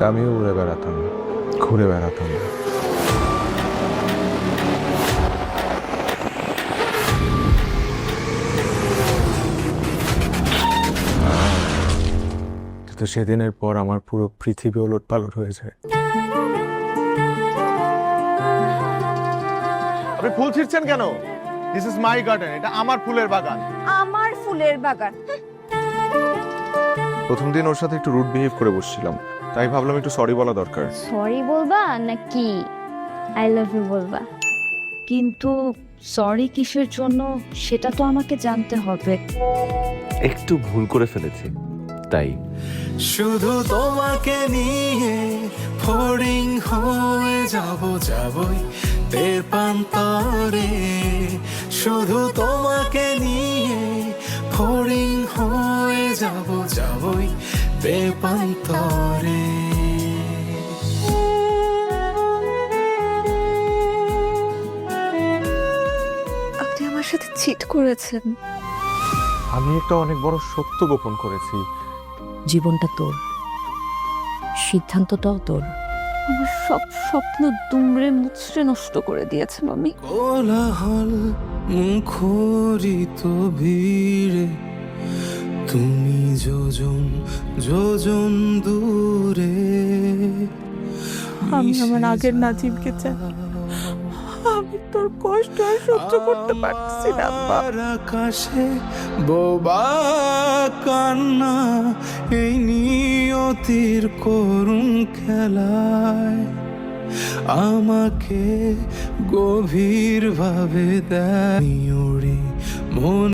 আমিও উড়ে বেড়াতাম, ঘুরে বেড়াতাম। তো সেদিনের পর আমার পুরো পৃথিবী ওলটপালট হয়ে যায়। আপনি ফুল ছিঁড়ছেন কেন? দিস ইজ মাই গার্ডেন, এটা আমার ফুলের বাগান। আমার ফুলের বাগান? প্রথম দিন ওর সাথে একটু রুড বিহেভ করে বসছিলাম, তাই ভাবলাম একটু সরি বলা দরকার। সরি বলবা নাকি আই লাভ ইউ বলবা? কিন্তু সরি কিসের জন্য সেটা তো আমাকে জানতে হবে। একটু ভুল করে ফেলেছি, তাই। শুধু তোমাকে নিয়ে ফড়িং হয়ে যাবই তেপান্তরে। শুধু তোমাকে নিয়ে ফড়িং হয়ে যাবই তেপান্তরে। আপনি আমার সাথে চিট করেছেন। আমি একটা অনেক বড় সত্য গোপন করেছি। জীবনটা তোর, সিদ্ধান্তটাও তোর। আমার সব স্বপ্ন দুমড়ে মুচড়ে নষ্ট করে দিয়েছে মামি। কোলাহল মুখরিত ভিড়ে তুমি যোজন দূরে। আমি আমার আগের নাজিমকে চাই। আমি তোর কষ্ট আর সহ্য করতে পারছি না আব্বা। আকাশে বোবা কান্না এই নিয়তির করুণ খেলায় আমাকে গভীর ভাবে দেয় মন।